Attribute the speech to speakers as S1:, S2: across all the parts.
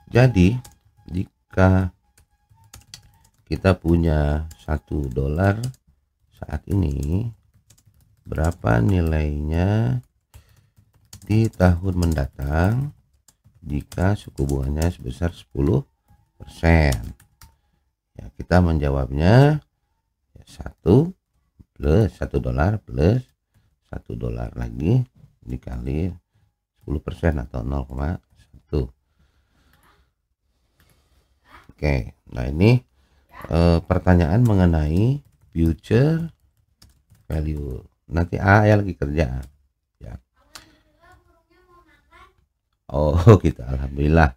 S1: Jadi jika kita punya $1 saat ini, berapa nilainya di tahun mendatang jika suku bunganya sebesar 10%? Ya, kita menjawabnya ya, 1 plus $1 plus $1 lagi dikali 10% atau 0,1. Oke, nah ini pertanyaan mengenai future value. Nanti ya lagi kerja ya. Oh gitu, alhamdulillah.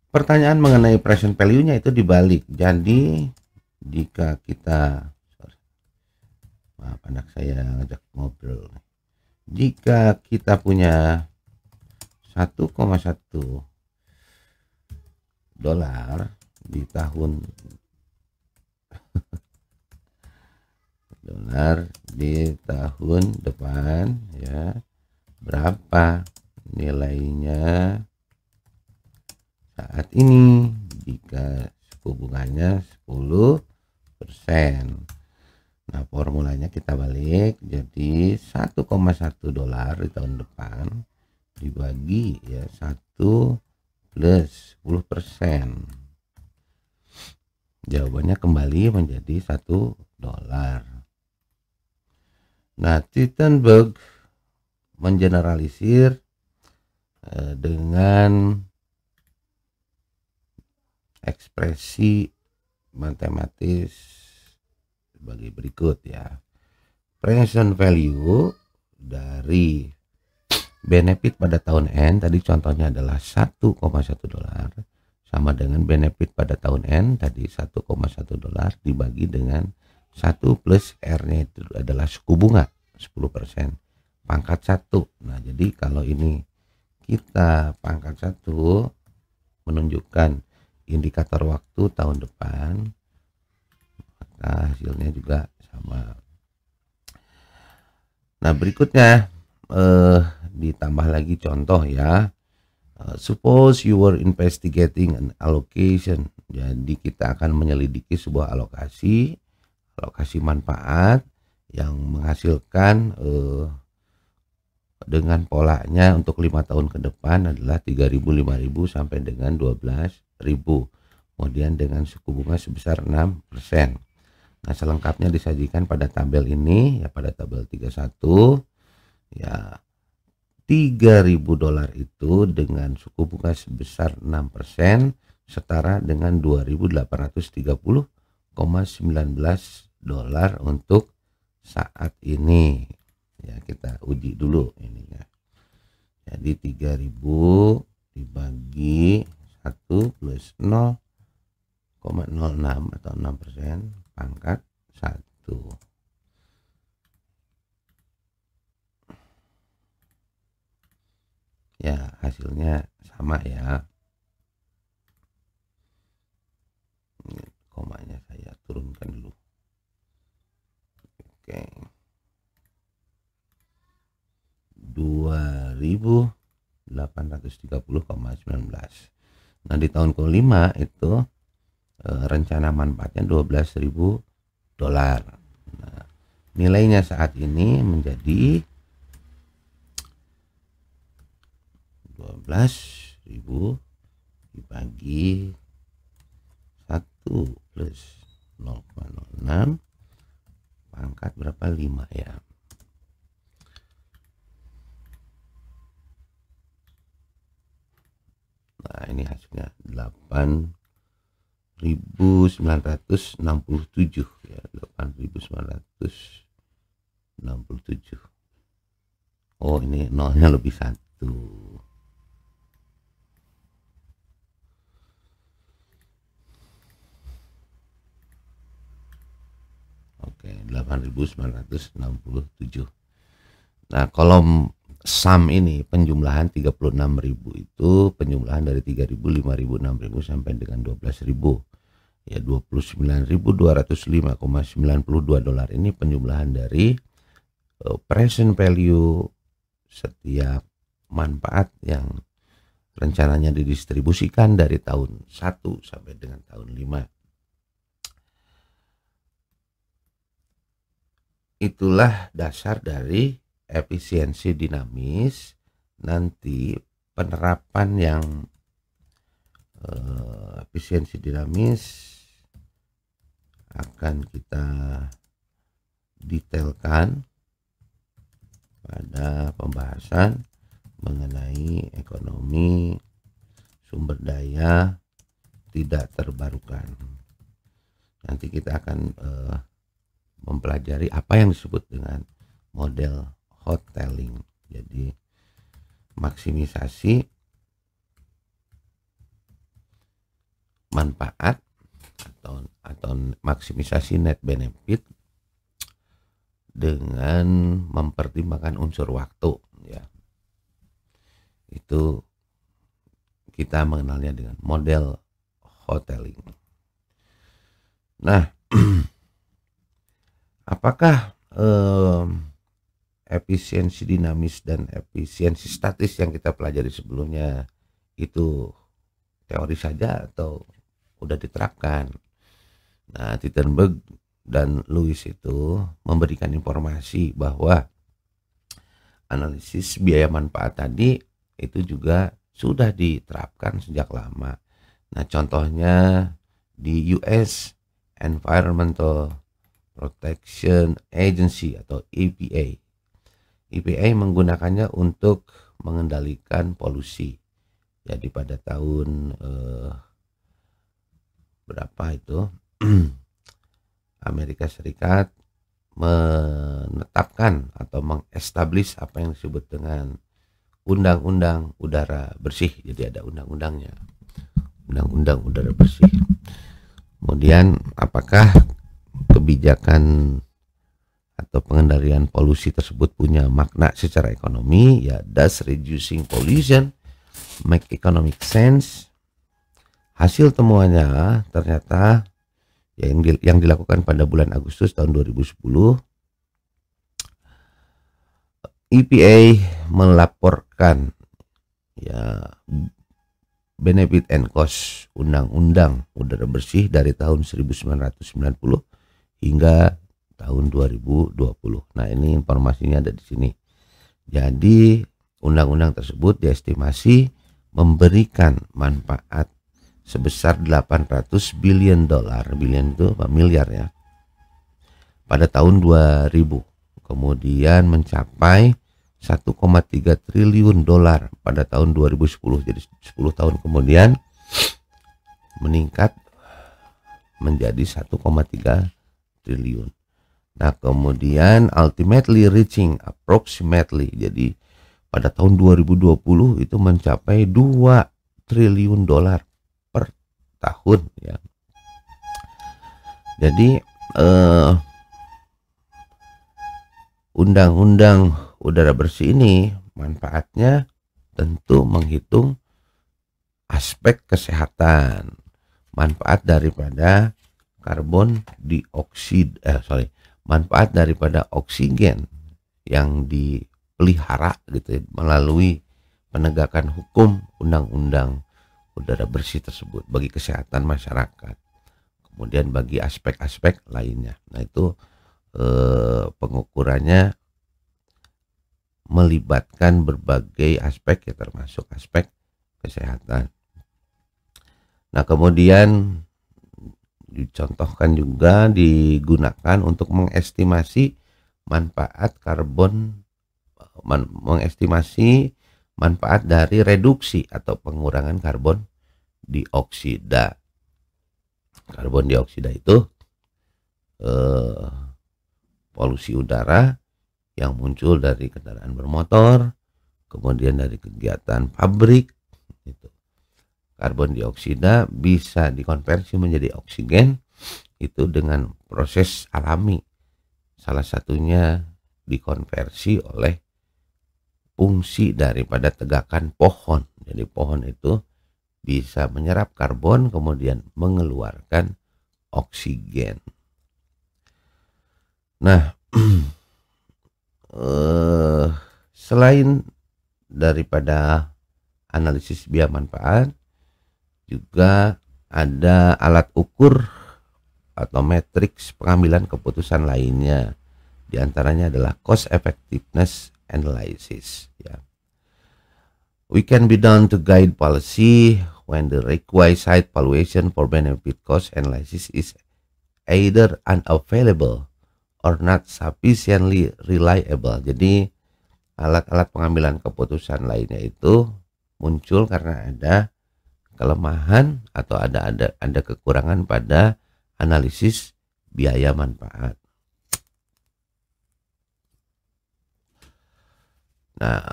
S1: Pertanyaan mengenai present value-nya itu dibalik. Jadi jika kita, maaf anak saya ngajak ngobrol, jika kita punya 1,1 dolar di tahun depan ya, berapa nilainya saat ini jika suku bunganya 10%? Nah, formulanya kita balik, jadi 1,1 dolar di tahun depan dibagi ya 1 plus 10%. Jawabannya kembali menjadi $1. Nah, Tittenberg mengeneralisir dengan ekspresi matematis sebagai berikut ya. Present value dari benefit pada tahun N, tadi contohnya adalah 1,1 dolar, sama dengan benefit pada tahun N tadi 1,1 dolar dibagi dengan 1 plus R-nya itu adalah suku bunga 10% pangkat 1. Nah, jadi kalau ini kita pangkat 1 menunjukkan indikator waktu tahun depan, maka hasilnya juga sama. Nah, berikutnya ditambah lagi contoh ya. Suppose you were investigating an allocation. Jadi kita akan menyelidiki sebuah alokasi manfaat yang menghasilkan dengan polanya untuk 5 tahun ke depan adalah 3.000, 5.000 sampai dengan 12.000. Kemudian dengan suku bunga sebesar 6%. Nah, selengkapnya disajikan pada tabel ini ya, pada tabel 31 ya. $3.000 itu dengan suku bunga sebesar 6% setara dengan $2.830,19 untuk saat ini ya. Kita uji dulu ininya. Jadi 3.000 dibagi 1 plus 0,06 atau 6% pangkat 1. Ya, hasilnya sama ya. Ini komanya saya turunkan dulu. Oke. 2.830,19. Nah, di tahun kelima itu rencana manfaatnya $12.000. Nah, nilainya saat ini menjadi 12.000 dibagi 1 plus 0,06 pangkat berapa, 5 ya. Nah, ini hasilnya 8.967 ya, 8.967. Oh, ini nolnya lebih 1. Oke, 8.967. Nah, kolom sum ini penjumlahan 36.000 itu penjumlahan dari 3.000, 5.000, 6.000 sampai dengan 12.000. Ya, $29.005,92 ini penjumlahan dari present value setiap manfaat yang Rencananya didistribusikan dari tahun 1 sampai dengan tahun 5. Itulah dasar dari efisiensi dinamis. Nanti penerapan yang efisiensi dinamis akan kita detailkan pada pembahasan mengenai ekonomi sumber daya tidak terbarukan. Nanti kita akan mempelajari apa yang disebut dengan model hoteling. Jadi maksimisasi manfaat atau maksimisasi net benefit dengan mempertimbangkan unsur waktu, ya. Itu kita mengenalnya dengan model hoteling. Nah, apakah efisiensi dinamis dan efisiensi statis yang kita pelajari sebelumnya itu teori saja atau udah diterapkan? Nah, Tittenberg dan Lewis itu memberikan informasi bahwa analisis biaya manfaat tadi itu juga sudah diterapkan sejak lama. Nah, contohnya di US Environmental Protection Agency atau EPA. EPA menggunakannya untuk mengendalikan polusi. Jadi pada tahun berapa itu Amerika Serikat menetapkan atau mengestablish apa yang disebut dengan Undang-Undang Udara Bersih. Jadi ada undang-undangnya, Undang-Undang Udara Bersih. Kemudian apakah kebijakan atau pengendalian polusi tersebut punya makna secara ekonomi? Ya, does reducing pollution make economic sense? Hasil temuannya ternyata yang dilakukan pada bulan Agustus tahun 2010, EPA melaporkan ya benefit and cost Undang-Undang Udara Bersih dari tahun 1990 hingga tahun 2020. Nah, ini informasinya ada di sini. Jadi undang-undang tersebut diestimasi memberikan manfaat sebesar 800 billion dolar. Billion itu apa? Miliar, ya. Pada tahun 2000. Kemudian mencapai 1,3 triliun dolar pada tahun 2010. Jadi 10 tahun kemudian meningkat menjadi 1,3 triliun. Nah, kemudian ultimately reaching approximately, jadi pada tahun 2020 itu mencapai 2 triliun dolar per tahun, ya. Jadi Undang-Undang Udara Bersih ini manfaatnya tentu menghitung aspek kesehatan, manfaat daripada manfaat daripada oksigen yang dipelihara gitu melalui penegakan hukum Undang-Undang Udara Bersih tersebut bagi kesehatan masyarakat. Kemudian bagi aspek-aspek lainnya. Nah, itu pengukurannya melibatkan berbagai aspek, ya, termasuk aspek kesehatan. Nah, kemudian dicontohkan juga digunakan untuk mengestimasi manfaat mengestimasi manfaat dari reduksi atau pengurangan karbon dioksida. Karbon dioksida itu polusi udara yang muncul dari kendaraan bermotor, kemudian dari kegiatan pabrik. Itu. Karbon dioksida bisa dikonversi menjadi oksigen itu dengan proses alami. Salah satunya dikonversi oleh fungsi daripada tegakan pohon. Jadi pohon itu bisa menyerap karbon kemudian mengeluarkan oksigen. Nah, selain daripada analisis biaya manfaat. Juga ada alat ukur atau matriks pengambilan keputusan lainnya. Di antaranya adalah cost effectiveness analysis. Ya. We can be done to guide policy when the requisite valuation for benefit cost analysis is either unavailable or not sufficiently reliable. Jadi alat-alat pengambilan keputusan lainnya itu muncul karena ada kelemahan atau ada kekurangan pada analisis biaya manfaat. Nah,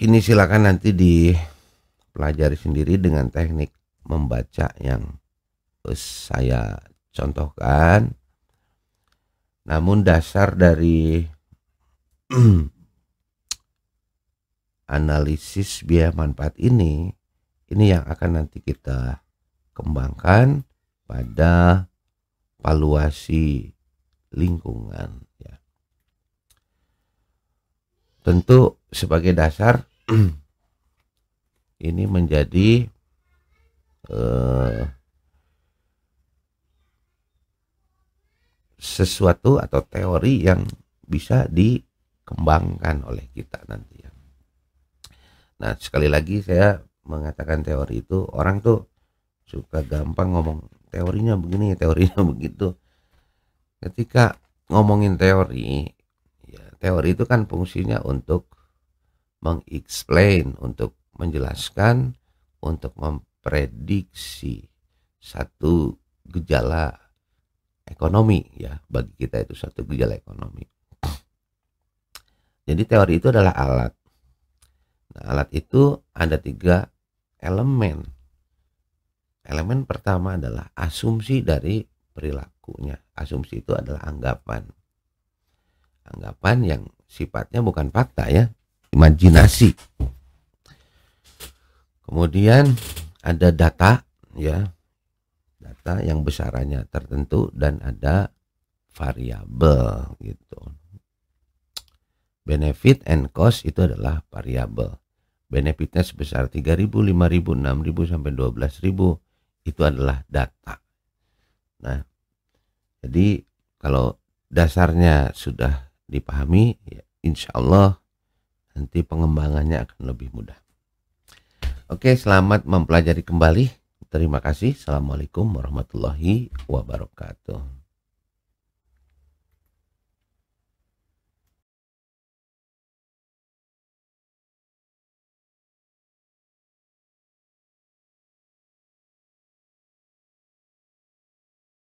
S1: ini silakan nanti dipelajari sendiri dengan teknik membaca yang saya contohkan. Namun dasar dari analisis biaya manfaat ini yang akan nanti kita kembangkan pada valuasi lingkungan, ya. Tentu sebagai dasar ini menjadi sesuatu atau teori yang bisa dikembangkan oleh kita nanti, ya. Nah, sekali lagi saya mengatakan teori itu, orang tuh suka gampang ngomong teorinya begini, teorinya begitu. Ketika ngomongin teori, ya, teori itu kan fungsinya untuk mengexplain, untuk menjelaskan, untuk memprediksi satu gejala ekonomi, ya, bagi kita itu satu gejala ekonomi. Jadi teori itu adalah alat. Nah, alat itu ada 3 elemen. Elemen pertama adalah asumsi dari perilakunya. Asumsi itu adalah anggapan. Anggapan yang sifatnya bukan fakta, ya, imajinasi. Kemudian ada data, ya. Data yang besarannya tertentu dan ada variabel gitu. Benefit and cost itu adalah variabel. Benefitnya sebesar 3.000, 5.000, 6.000 sampai 12.000 itu adalah data. Nah, jadi kalau dasarnya sudah dipahami, ya, insya Allah nanti pengembangannya akan lebih mudah. Oke, selamat mempelajari kembali. Terima kasih. Assalamualaikum warahmatullahi wabarakatuh.